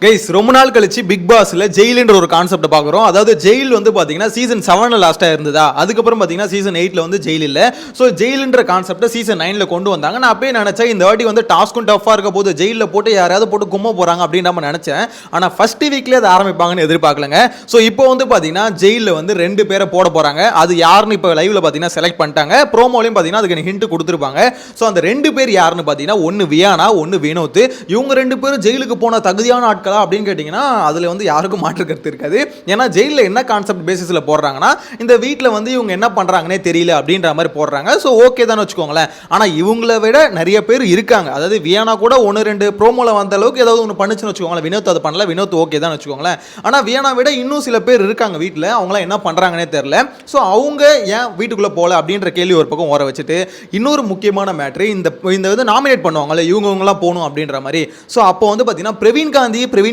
Guys ரொம்ப நாள் கழிச்சு பிக் பாஸ்ல ஜெயிலுன்ற ஒரு கான்செப்ட் பார்க்குறோம். அதாவது ஜெயில் வந்து பார்த்தீங்கன்னா சீசன் 7 லாஸ்ட்டாக இருந்ததா, அதுக்கப்புறம் பார்த்தீங்கன்னா சீசன் 8 வந்து ஜெயில் இல்லை. ஸோ ஜெயிலுன்ற கான்செப்டை சீசன் 9 கொண்டு வந்தாங்க. நான் அப்பயே நினச்சேன் இந்த வாட்டி வந்து டாஸ்க்கும் டஃபாக இருக்க போது ஜெயிலில் போட்டு யாராவது போட்டு கும்ம போகிறாங்க அப்படின்னு நம்ம நினச்சேன். ஆனால் ஃபர்ஸ்ட் வீக்லேயே அதை ஆரம்பிப்பாங்கன்னு எதிர்பார்க்கலங்க. ஸோ இப்போ வந்து பார்த்தீங்கன்னா ஜெயிலில் வந்து 2 பேரை போட போகிறாங்க. அது யாருன்னு இப்போ லைவ்ல பார்த்தீங்கன்னா செலக்ட் பண்ணிட்டாங்க. ப்ரோமோலையும் பார்த்தீங்கன்னா அதுக்கு ஹிண்ட் கொடுத்துருப்பாங்க. ஸோ அந்த 2 பேர் யாருன்னு பார்த்தீங்கன்னா ஒன்று வியானா, ஒன்று வினோத். இவங்க 2 பேரும் ஜெயிலுக்கு போன தகுதியான ஆட்கள் அப்படின்னு கேட்டிங்கன்னா அதில் வந்து யாருக்கும் மாற்று கருத்து இருக்காது. ஏன்னா ஜெயிலில் என்ன கான்செப்ட் பேசிஸில் போடுறாங்கன்னா இந்த வீட்டில் வந்து இவங்க என்ன பண்ணுறாங்கன்னே தெரியல அப்படின்ற மாதிரி போடுறாங்க. ஸோ ஓகே தான் வச்சுக்கோங்களேன். ஆனால் இவங்கள விட நிறைய பேர் இருக்காங்க. அதாவது வியானா கூட 1-2 ப்ரோமோவில் வந்த அளவுக்கு ஏதாவது ஒன்று பண்ணுச்சுன்னு வச்சுக்கோங்களேன். வினோத் அது பண்ணல, வினோத் ஓகே தான் வச்சுக்கோங்களேன். ஆனால் வியானா விட இன்னும் சில பேர் இருக்காங்க வீட்டில், அவங்களாம் என்ன பண்ணுறாங்கன்னே தெரியல. ஸோ அவங்க ஏன் வீட்டுக்குள்ளே போகல அப்படின்ற கேள்வி ஒரு பக்கம் ஓர வச்சுட்டு இன்னொரு முக்கியமான மேட்ரு இந்த வந்து நாமினேட் பண்ணுவாங்கல்ல இவங்கலாம் போகணும் அப்படின்ற மாதிரி. ஸோ அப்போ வந்து பார்த்தீங்கன்னா பிரவீன்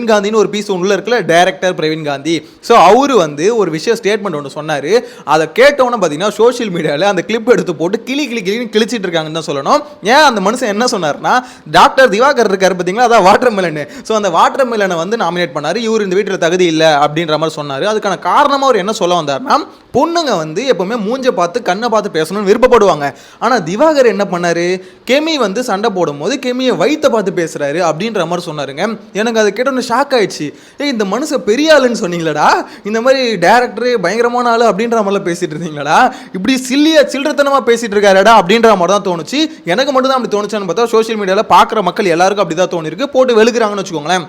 காந்தின்னு ஒரு பீஸ் உள்ள இருக்குல்ல, டைரக்டர் பிரவீன் காந்தி. ஸோ அவரு வந்து ஒரு விஷயம் ஸ்டேட்மெண்ட் ஒன்று சொன்னார். அதை கேட்டவொன்னே பார்த்தீங்கன்னா சோஷியல் மீடியாவில் அந்த கிளிப் எடுத்து போட்டு கிளின்னு கிழிச்சிட்டு இருக்காங்கன்னு தான் சொல்லணும். ஏன் அந்த மனுஷன் என்ன சொன்னார்னா, டாக்டர் திவாகர் இருக்காரு பார்த்தீங்களா, அதான் வாட்டர் மெலன். ஸோ அந்த வாட்டர் மெலனை வந்து நாமினேட் பண்ணார். இவர் இந்த வீட்டில் தகுதி இல்லை அப்படின்ற மாதிரி சொன்னார். அதுக்கான காரணமாக அவர் என்ன சொல்ல வந்தார்னா, பொண்ணுங்க வந்து எப்பவுமே மூஞ்ச பார்த்து கண்ணை பார்த்து பேசணும்னு விருப்பப்படுவாங்க. ஆனால் திவாகர் என்ன பண்ணாரு, கெமி வந்து சண்டை போடும் போது கெமியை வயிற்ற பார்த்து பேசுறாரு அப்படின்ற மாதிரி சொன்னாருங்க. எனக்கு அதை கேட்டோன்னு ஷாக் ஆயிடுச்சு. இந்த மனுஷன் பெரிய ஆளுன்னு சொன்னீங்களடா, இந்த மாதிரி டேரக்டர் பயங்கரமான ஆளு அப்படின்ற மாதிரிலாம் பேசிட்டு இருந்தீங்களா, இப்படி சில்லியா சில்லறத்தனமா பேசிட்டு இருக்காருடா அப்படின்ற மாதிரி தான் தோணுச்சு. எனக்கு மட்டும் தான் அப்படி தோணுச்சான்னு பார்த்தா சோஷியல் மீடியாவில் பார்க்குற மக்கள் எல்லாருக்கும் அப்படி தான் தோணிருக்கு. போட்டு வெளுக்குறாங்கன்னு வச்சுக்கோங்களேன்.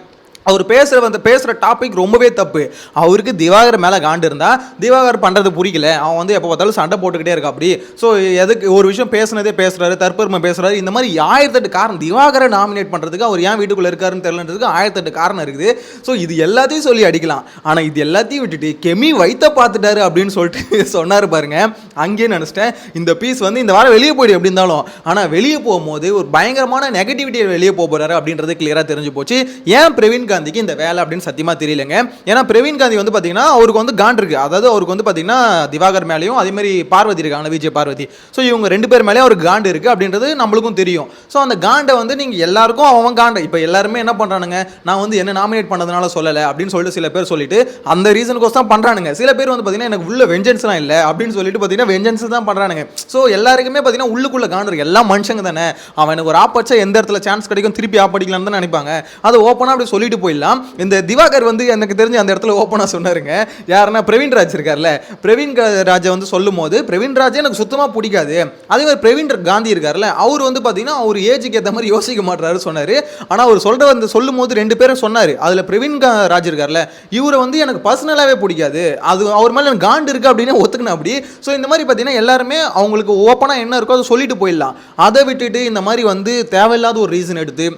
அவர் பேசுகிற டாபிக் ரொம்பவே தப்பு. அவருக்கு திவாகர் மேலே காண்டு இருந்தால் திவாகர் பண்ணுறது பிடிக்கல, அவன் வந்து எப்போ பார்த்தாலும் சண்டை போட்டுக்கிட்டே இருக்கா அப்படி. ஸோ எதுக்கு ஒரு விஷயம் பேசுகிறாரு, தற்பெருமை பேசுகிறாரு, இந்த மாதிரி 1008 காரணம். திவாகரை நாமினேட் பண்ணுறதுக்கு அவர் ஏன் வீட்டுக்குள்ளே இருக்காருன்னு தெரியலன்றதுக்கு 1008 காரணம் இருக்குது. ஸோ இது எல்லாத்தையும் சொல்லி அடிக்கலாம். ஆனால் இது எல்லாத்தையும் விட்டுட்டு கெமி வைத்த பார்த்துட்டாரு அப்படின்னு சொல்லிட்டு சொன்னார் பாருங்க. அங்கேயே நினச்சிட்டேன் இந்த பீஸ் வந்து இந்த வாரம் வெளியே போயிடு எப்படி இருந்தாலும். ஆனால் வெளியே போகும்போது ஒரு பயங்கரமான நெகட்டிவிட்டியை வெளியே போகிறாரு அப்படின்றது கிளியராக தெரிஞ்சு போச்சு. ஏன் பிரவீன் காந்திக்கு இந்த வேலை அப்படின்னு சத்தியமா தெரியலங்க. ஏன்னா பிரவீன் காந்தி வந்து பாத்தீங்கன்னா அவருக்கு வந்து காண்ட் இருக்கு. அதாவது அவருக்கு வந்து பாத்தீங்கன்னா திவாகர் மேலேயும் அதே மாதிரி பார்வதி இருக்காங்க, விஜய் பார்வதி. ஸோ இவங்க 2 பேர் மேலேயும் ஒரு காண்டு இருக்கு அப்படின்றது நம்மளுக்கும் தெரியும். ஸோ அந்த காண்டை வந்து நீங்க எல்லாருக்கும் அவன் காண்டை இப்போ எல்லாருமே என்ன பண்றானுங்க, நான் வந்து என்ன நாமினேட் பண்ணதுனால சொல்லலை அப்படின்னு சொல்லிட்டு சில பேர் சொல்லிட்டு அந்த ரீசனுக்கோசம் பண்றானுங்க. சில பேர் வந்து பாத்தீங்கன்னா எனக்கு உள்ள வெஞ்சன்ஸ்லாம் இல்லை அப்படின்னு சொல்லிட்டு பாத்தீங்கன்னா வெஞ்சன்ஸ் தான் பண்றானுங்க. ஸோ எல்லாருக்குமே பாத்தீங்கன்னா உள்ளுக்குள்ள காண்டு இருக்கு. எல்லாம் மனுஷங்க தானே, அவனுக்கு ஒரு ஆப்படிச்சா எந்த இடத்துல சான்ஸ் கிடைக்கும் திருப்பி ஆப்படிக்கலாம்னு தான் நினைப்பாங்க. அதை ஓப்பனா அப்படி சொல்லிட்டு போயிடலாம். இந்த திவாகர் வந்து எனக்கு தெரிஞ்சு அந்த இடத்துல ஓப்பனா சொன்னாருங்க. யாருன்னா பிரவீன் ராஜ் இருக்கார்ல, பிரவீன் ராஜை வந்து சொல்லும் போது பிரவீன் ராஜே எனக்கு சுத்தமா பிடிக்காது. அதே மாதிரி பிரவீன் காந்தி இருக்கார்ல, அவர் வந்து பாத்தீங்கன்னா அவர் ஏஜுக்கு ஏற்ற மாதிரி யோசிக்க மாட்டாரு சொன்னாரு. ஆனா அவர் சொல்லும் போது 2 பேரும் சொன்னாரு. அதுல பிரவீன் ராஜ் இருக்கார்ல, இவரை வந்து எனக்கு பர்சனலாவே பிடிக்காது, அது அவர் மேல எனக்கு காண்டு இருக்கு அப்படின்னு ஒத்துக்கணும் அப்படி. ஸோ இந்த மாதிரி பாத்தீங்கன்னா எல்லாருமே அவங்களுக்கு ஓப்பனா என்ன இருக்கோ அதை சொல்லிட்டு போயிடலாம். அதை விட்டுட்டு இந்த மாதிரி வந்து தேவையில்லாத ஒரு ரீசன் எடுத்து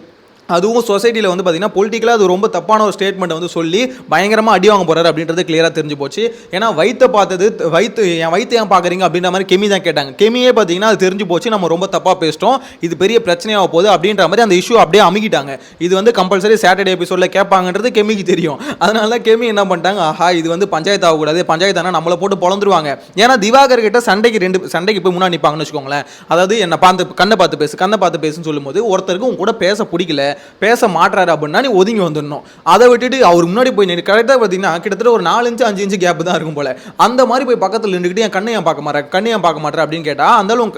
அதுவும் சொசைட்டியில் வந்து பார்த்தீங்கன்னா பொலிட்டிக்கலாக அது ரொம்ப தப்பான ஒரு ஸ்டேட்மெண்ட்டை வந்து சொல்லி பயங்கரமாக அடி வாங்க போகிறாரு அப்படின்றது கிளியராக தெரிஞ்சு போச்சு. ஏன்னா வயிற்ற பார்த்தது என் வயிற்று ஏன் பார்க்குறீங்க அப்படின்ற மாதிரி கெமி தான் கேட்டாங்க. கெமியே பார்த்தீங்கன்னா அது தெரிஞ்சு போச்சு, நம்ம ரொம்ப தப்பாக பேசிட்டோம், இது பெரிய பிரச்சனையாக போகுது அப்படின்ற மாதிரி அந்த இஷ்யூ அப்படியே அமுகிட்டாங்க. இது வந்து கம்பல்சரி சாட்டர்டே எபிசோடில் கேட்பாங்கன்றது கெமிக்கு தெரியும். அதனால தான் கெமி என்ன பண்ணிட்டாங்க, ஆஹா இது வந்து பஞ்சாயத்து ஆகக்கூடாது, பஞ்சாயத்தானா நம்மளை போட்டு பொழந்துருவாங்க. ஏன்னா திவாகர் கிட்ட சண்டைக்கு போய் முன்னாடி நிற்பாங்கன்னு வச்சுக்கோங்களேன். அதாவது என்னை கண்ணை பார்த்து பேசுன்னு சொல்லும்போது ஒருத்தருக்கு உங்க கூட பேச பிடிக்கல, பேச மாட்டாரு அப்படின்னா நீ ஒதுங்கி வந்துடணும். அதை விட்டுட்டு அவர் முன்னாடி போய் நின்று கரெக்டாக பார்த்தீங்கன்னா கிட்டத்தட்ட ஒரு 4 இன்ச்சு 5 இன்ச்சு கேப் தான் இருக்கும் போல. அந்த மாதிரி போய் பக்கத்தில் நின்றுக்கிட்டு என் கண்ணையும் பார்க்க மாட்டேன் அப்படின்னு கேட்டால் அந்தாலும்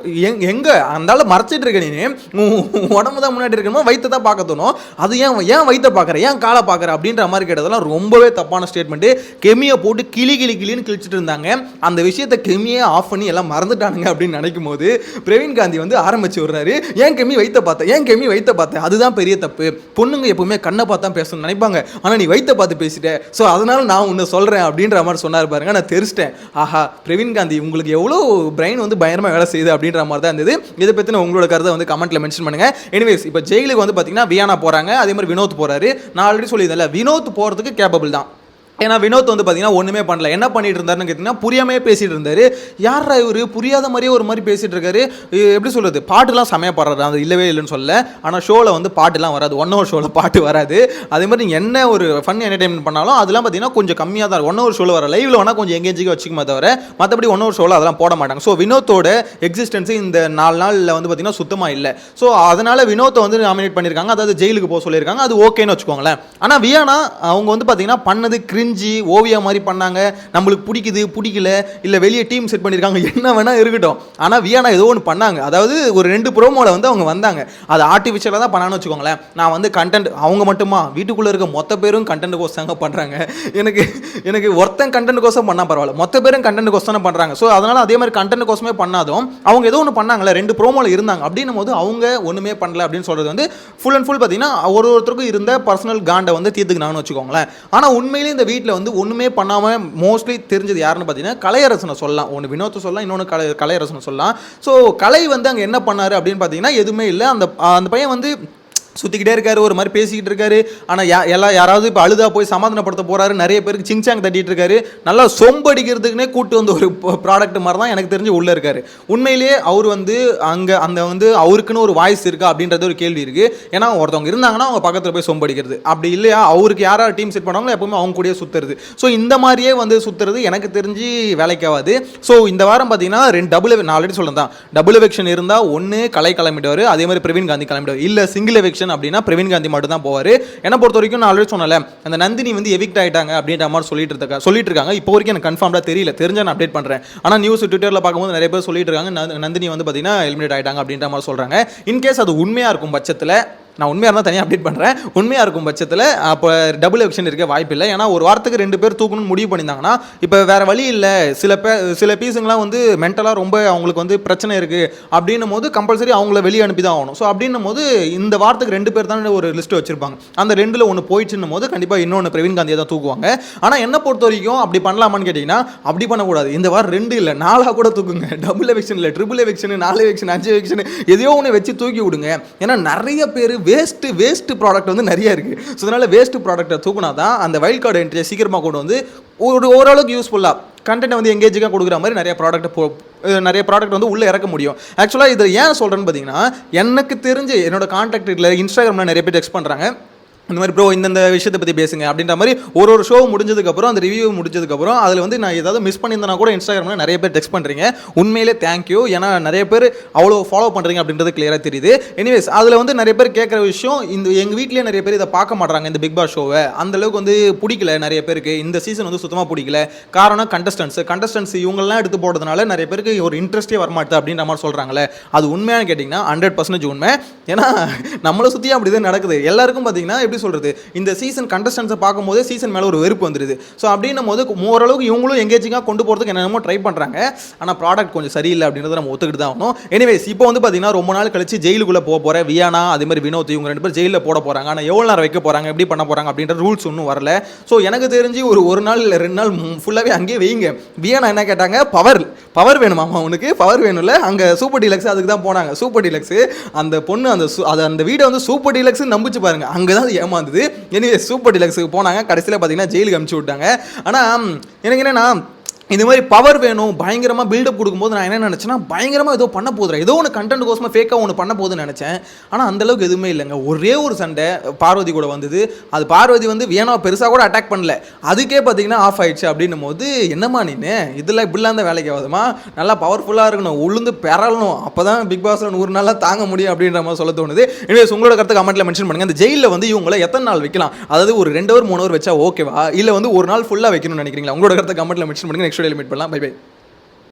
எங்கே அந்தாலும் மறைச்சிட்டு இருக்க, நீ உடம்பு தான் முன்னாடி இருக்கணும், வயிற்று தான் பார்க்க தோணும். அது ஏன் வயிற்ற பார்க்குற, ஏன் காலை பார்க்குற அப்படின்ற மாதிரி கேட்டதெல்லாம் ரொம்பவே தப்பான ஸ்டேட்மெண்ட்டு. கெமியை போட்டு கிளின்னு கிழிச்சிட்டு இருந்தாங்க. அந்த விஷயத்தை கெமியை ஆஃப் பண்ணி எல்லாம் மறந்துட்டானுங்க அப்படின்னு நினைக்கும் போது பிரவீன் காந்தி வந்து ஆரம்பிச்சு விடுறாரு, ஏன் கெமி வயிற்ற பார்த்தேன், அதுதான் பெரிய தப்பு. பொண்ணுங்க எப்பவுமே கண்ணை பார்த்தா பேசணும்னு நினைப்பாங்க, ஆனால் நீ வயிற்ற பார்த்து பேசிட்ட, ஸோ அதனால நான் உன்னை சொல்கிறேன் அப்படின்ற மாதிரி சொன்னார் பாருங்க. நான் தெரிச்சிட்டேன், ஆஹா பிரவீன் காந்தி உங்களுக்கு எவ்வளோ பிரெயின் வந்து பயங்கரமாக வேலை செய்யுது அப்படின்ற மாதிரி தான் இருந்தது. இதை பற்றி உங்களோட கருத்தை வந்து கமெண்ட்டில் மென்ஷன் பண்ணுங்க. எனிவேஸ் இப்போ ஜெயிலுக்கு வந்து பார்த்தீங்கன்னா வியானா போகிறாங்க, அதே மாதிரி வினோத் போகிறாரு. நான் ஆல்ரெடி சொல்லியிருந்தேன்ல, வினோத் போகிறதுக்கு கேப்பபிள் தான். ஏன்னா வினோத் வந்து பார்த்தீங்கன்னா ஒன்றுமே பண்ணல. என்ன பண்ணிட்டு இருந்தாருன்னு கேட்டிங்கன்னா புரியாமே பேசிகிட்டு இருந்தார். யாரா இவர் புரியாத மாதிரியே ஒரு மாதிரி பேசிகிட்டு இருக்காரு. எப்படி சொல்கிறது, பாட்டுலாம் செமையாக பாடுறாரு, அது இல்லவே இல்லைன்னு சொல்ல. ஆனால் ஷோவில் வந்து பாட்டுலாம் வராது, 1 hour ஷோவில் பாட்டு வராது. அதே மாதிரி நீங்கள் என்ன ஒரு ஃபன் என்டர்டைன்மெண்ட் பண்ணாலும் அதெல்லாம் பார்த்தீங்கன்னா கொஞ்சம் கம்மியாக தான் இருக்கும். 1 hour ஷோவில் வர லைவில் வேணால் கொஞ்சம் எங்கேஜிக்காக வச்சுக்குமே தவிர மற்றபடி 1 hour ஷோவில் அதெல்லாம் போட மாட்டாங்க. ஸோ வினோத்தோட எக்ஸிஸ்டன்ஸு இந்த 4 நாளில் வந்து பார்த்தீங்கன்னா சுத்தமாக இல்லை. ஸோ அதனால் வினோத்தை வந்து நாமினேட் பண்ணியிருக்காங்க, அதாவது ஜெயிலுக்கு போக சொல்லியிருக்காங்க. அது ஓகேன்னு வச்சுக்கோங்களேன். ஆனால் வியானா அவங்க வந்து பார்த்தீங்கன்னா பண்ணது கிரிஞ்சி ஓவியா மாதிரி பண்ணாங்க. நம்மளுக்கு பிடிக்குது பிடிக்கல, இல்லை வெளியே டீம் செட் பண்ணியிருக்காங்க, என்ன வேணா இருக்கட்டும். ஆனால் வியானா ஏதோ ஒன்று பண்ணாங்க. அதாவது ஒரு 2 ப்ரோமோவில் வந்து அவங்க வந்தாங்க, அது ஆர்டிஃபிஷியலாக தான் பண்ணான்னு வச்சுக்கோங்களேன். நான் வந்து கண்டென்ட் அவங்க மட்டுமா, வீட்டுக்குள்ளே இருக்க மொத்த பேரும் கண்டென்ட் கோஸ் தாங்க பண்ணுறாங்க. எனக்கு ஒருத்தன் கண்டென்ட் கோஸம் பண்ணால் பரவாயில்ல, மொத்த பேரும் கண்டென்ட் கோஸ் தானே பண்ணுறாங்க. ஸோ அதனால் அதே மாதிரி கண்டென்ட் கோஸமே பண்ணாதும் அவங்க ஏதோ ஒன்று பண்ணாங்களே, 2 ப்ரோமோவில் இருந்தாங்க. அப்படின்னும் போது அவங்க ஒன்றுமே பண்ணல அப்படின்னு சொல்கிறது வந்து ஃபுல் அண்ட் ஃபுல் பார்த்தீங்கன்னா ஒருத்தருக்கும் இருந்த பர்சனல் காண்டை வந்து தீர்த்துக்கினான்னு வச்சுக்கோங்களேன். ஆனால் உண்மையிலேயே இந்த வீட்டில் வந்து ஒன்றுமே பண்ணாமல் மோஸ்ட்லி தெரிஞ்சது யாருன்னு பார்த்தீங்கன்னா கலையரசனை சொல்லலாம். ஒன்று வினோத்தை சொல்லலாம், இன்னொன்று கலையரசனை சொல்லலாம். ஸோ கலை வந்து அங்கே என்ன பண்ணார் அப்படின்னு பார்த்தீங்கன்னா எதுவுமே இல்லை. அந்த பையன் வந்து சுற்றிக்கிட்டே இருக்காரு, ஒரு மாதிரி பேசிக்கிட்டு இருக்காரு. ஆனால் யாராவது இப்போ அழுதா போய் சமாதானப்படுத்த போகிறாரு, நிறைய பேருக்கு சிங்சாங் தட்டிட்டு இருக்காரு. நல்லா சொம்படிக்கிறதுக்குனே கூட்டு வந்து ஒரு ப்ராடக்ட் மாதிரி தான் எனக்கு தெரிஞ்சு உள்ளே இருக்காரு. உண்மையிலேயே அவர் வந்து அங்கே வந்து அவருக்குன்னு ஒரு வாய்ஸ் இருக்கா அப்படின்றது ஒரு கேள்வி இருக்குது. ஏன்னா ஒருத்தவங்க இருந்தாங்கன்னா அவங்க பக்கத்தில் போய் சொம்படிக்கிறது, அப்படி இல்லையா அவருக்கு யாராவது டீம் செட் பண்ணாங்களோ எப்பவுமே அவங்க கூடயே சுற்றுறது. ஸோ இந்த மாதிரியே வந்து சுற்றுறது எனக்கு தெரிஞ்சு வேலைக்காகாது. ஸோ இந்த வாரம் பார்த்தீங்கன்னா 2 நான் ஆல்ரெடி சொல்கிறேன் தான், டபுள் எவிக்ஷன் இருந்தால் ஒன்று கலை கிளம்பிடுவார், அதே மாதிரி பிரவீன் காந்தி கிளம்பிடுவார். இல்லை சிங்கிள் எவிக்ஷன் அப்படின்னா பிரவீன் காந்தி மட்டும் தான் போவார். என்ன பொறுத்த வரைக்கும் நான் ஆல்ரெடி சொன்னல, அந்த நந்தினி வந்து எவிக்ட் ஆகிட்டாங்க அப்படின்ற மாதிரி சொல்லிட்டு இருக்காங்க. இப்போ வரைக்கும் எனக்கு கன்ஃபார்ம்டாக தெரியல, தெரிஞ்சா நான் அப்டேட் பண்ணுறேன். ஆனால் நியூஸ் ட்விட்டரில் பார்க்கும்போது நிறைய பேர் சொல்லிட்டு இருக்காங்க நந்தினி வந்து பார்த்தீங்கன்னா எலிமினேட் ஆகிட்டாங்க அப்படின்ற மாதிரி சொல்கிறாங்க. இன்கேஸ் அது உண்மையாக இருக்கும் பட்சத்தில், நான் உண்மையாக இருந்தால் தனியாக அப்டேட் பண்ணுறேன், உண்மையாக இருக்கும் பட்சத்தில் அப்போ டபுள் எவிக்ஷன் இருக்க வாய்ப்பு இல்லை. ஏன்னா ஒரு வாரத்துக்கு 2 பேர் தூக்கணும்னு முடிவு பண்ணியிருந்தாங்கன்னா இப்போ வேறு வழி இல்லை. சில பீஸுங்களாம் வந்து மென்டலாக ரொம்ப அவங்களுக்கு வந்து பிரச்சனை இருக்குது அப்படின்னும் போது கம்பல்சரி அவங்கள வெளியே அனுப்பி தான் ஆகணும். ஸோ அப்படின்னும் போது இந்த வாரத்துக்கு 2 பேர் தான் ஒரு லிஸ்ட்டு வச்சுருப்பாங்க. அந்த 2ல் ஒன்று போயிடுச்சுன்னும் போது கண்டிப்பாக இன்னொன்று பிரவீன் காந்தியை தான் தூக்குவாங்க. ஆனால் என்ன பொறுத்த வரைக்கும் அப்படி பண்ணலாமான்னு கேட்டிங்கன்னா அப்படி பண்ணக்கூடாது. இந்த வாரம் 2 இல்லை 4 கூட தூக்குங்க. டபுள் எவிக்ஷன் இல்லை, ட்ரிபிள் எவிக்ஷன், 4 எவிக்ஷன், 5 எவிக்ஷன், எதையோ ஒன்று வச்சு தூக்கி விடுங்க. ஏன்னா நிறைய பேர் வேஸ்ட் ப்ராடக்ட் வந்து நிறைய இருக்குது. ஸோ அதனால் வேஸ்ட் ப்ராடக்ட்டை தூக்குனா தான் அந்த வைல்ட் கார்டு என்ட்ரியை சீக்கிரமாக கொண்டு வந்து ஓரளவுக்கு யூஸ்ஃபுல்லாக கண்டென்ட் வந்து எங்கேஜிக்காக கொடுக்குற மாதிரி நிறைய ப்ராடக்ட் வந்து உள்ளே இறக்க முடியும். ஆக்சுவலாக இதை ஏன் சொல்கிறேன்னு பார்த்தீங்கன்னா, எனக்கு தெரிஞ்சு என்னோட கான்டாக்டில் இன்ஸ்டாகிராமில் நிறைய பேர் டெக்ஸ்ட் பண்ணுறாங்க, இந்த மாதிரி ப்ரோ இந்த விஷயத்தை பற்றி பேசுங்க அப்படின்ற மாதிரி. ஒரு ஷோ முடிஞ்சதுக்கப்புறம் அந்த ரிவ்யூ முடிஞ்சதுக்கப்புறம் அதில் வந்து நான் ஏதாவது மிஸ் பண்ணியிருந்தேன்னா கூட இன்ஸ்டாகிராமில் நிறைய பேர் டெக்ஸ்ட் பண்ணுறீங்க. உண்மையிலே தேங்க்யூ. ஏன்னா நிறைய பேர் அவ்வளோ ஃபாலோ பண்ணுறீங்க அப்படின்றது கிளியராக தெரியுது. எனிவேஸ் அதில் வந்து நிறைய பேர் கேட்குற விஷயம், எங்கள் வீட்லேயே நிறைய பேர் இதை பார்க்க மாட்டாங்க, இந்த பிக் பாஸ் ஷோவை அந்தளவுக்கு வந்து பிடிக்கல நிறைய பேருக்கு. இந்த சீசன் வந்து சுத்தமாக பிடிக்கல. காரணம் கண்டஸ்டன்ஸ் இவங்கெல்லாம் எடுத்து போடுறதுனால நிறைய பேருக்கு ஒரு இன்ட்ரெஸ்ட்டே வரமாட்டுது அப்படின்ற மாதிரி சொல்கிறாங்களே, அது உண்மையான கேட்டிங்கன்னா 100% உண்மை. ஏன்னா நம்மளை சுற்றியும் அப்படி தான் நடக்குது. எல்லாருக்கும் பார்த்தீங்கன்னா எப்படி சொல்கிறது, இந்த சீசன் கண்டஸ்டன்ஸை பார்க்கும்போது சீசன் மேலே ஒரு வெறுப்பு வந்துடுது. ஸோ அப்படின்னும் போது ஓரளவுக்கு இவங்களும் எங்கேஜிங்காக கொண்டு போகிறதுக்கு என்னென்னமோ ட்ரை பண்ணுறாங்க. ஆனால் ப்ராடக்ட் கொஞ்சம் சரியில்லை அப்படின்றத நம்ம ஒத்துக்கிட்டு தான் ஆகணும். எனிவேஸ் இப்போ வந்து பார்த்தீங்கன்னா ரொம்ப நாள் கழிச்சு ஜெயிலுக்குள்ளே போகிற வியானா அதே மாதிரி வினோத் இவங்க 2 பேர் ஜெயிலில் போட போகிறாங்க. ஆனால் எவ்வளோ நேரம் வைக்க போகிறாங்க, எப்படி பண்ண போகிறாங்க அப்படின்ற ரூல்ஸ் ஒன்றும் வரல. ஸோ எனக்கு தெரிஞ்சு ஒரு நாள் இல்லை 2 நாள் ஃபுல்லாகவே அங்கேயே வைங்க. வியானா என்ன கேட்டாங்க, பவர் வேணுமாமா, உனக்கு பவர் வேணும்ல, அங்கே சூப்பர் டீலக்ஸ் அதுக்கு தான் போனாங்க. சூப்பர் டீலக்ஸ் அந்த பொண்ணு அந்த வீடை வந்து சூப்பர் டீலக்ஸ் நம்பிச்சு பாருங்க, அங்கே தான் ஏமாந்தது. எனவே சூப்பர் டீலக்ஸுக்கு போனாங்க, கடைசியில் பார்த்தீங்கன்னா ஜெயிலுக்கு அனுப்பிச்சு விட்டாங்க. ஆனால் எனக்கு என்னன்னா, இந்த மாதிரி பவர் வேணும் பயங்கரமாக பில்டப் கொடுக்கும்போது நான் என்ன நினச்சேன்னா, பயங்கரமாக ஏதோ பண்ண போதுறேன், ஏதோ ஒன்று கண்டென்ட் கோசமாக ஃபேக்காக ஒன்று பண்ண போதுன்னு நினச்சேன். ஆனால் அந்தளவுக்கு எதுவுமே இல்லைங்க. ஒரே ஒரு சண்டை பார்வதி கூட வந்தது. அது பார்வதி வந்து வியானா பெருசாக கூட அட்டாக் பண்ணல, அதுக்கே பார்த்தீங்கன்னா ஆஃப் ஆயிடுச்சு. அப்படின்னும் போது என்னம்மா நீனு இதெல்லாம் இப்படிலாம் தான் வேலைக்கு ஆகுதுமா, நல்லா பவர்ஃபுல்லாக இருக்கணும், உளுந்து பெறணும், அப்போ தான் பிக் பாஸில் 100 நாளாக தாங்க முடியும் அப்படின்ற மாதிரி சொல்ல தோணுது. எனவே உங்களோட கருத்து கமெண்ட்டில் மென்ஷன் பண்ணுங்கள். அந்த ஜெயிலில் வந்து இவங்களை எத்தனை நாள் வைக்கலாம், அதாவது ஒரு 2 hour 3 hour வச்சா ஓகேவா, இல்லை வந்து ஒரு நாள் ஃபுல்லாக வைக்கணும்னு நினைக்கிறீங்களா? உங்களோட கருத்தை கமெண்ட்டில் மென்ஷன் பண்ணுங்கள். நெக்ஸ்ட் வீடியோவில் மீட் பண்ணலாம். Bye by.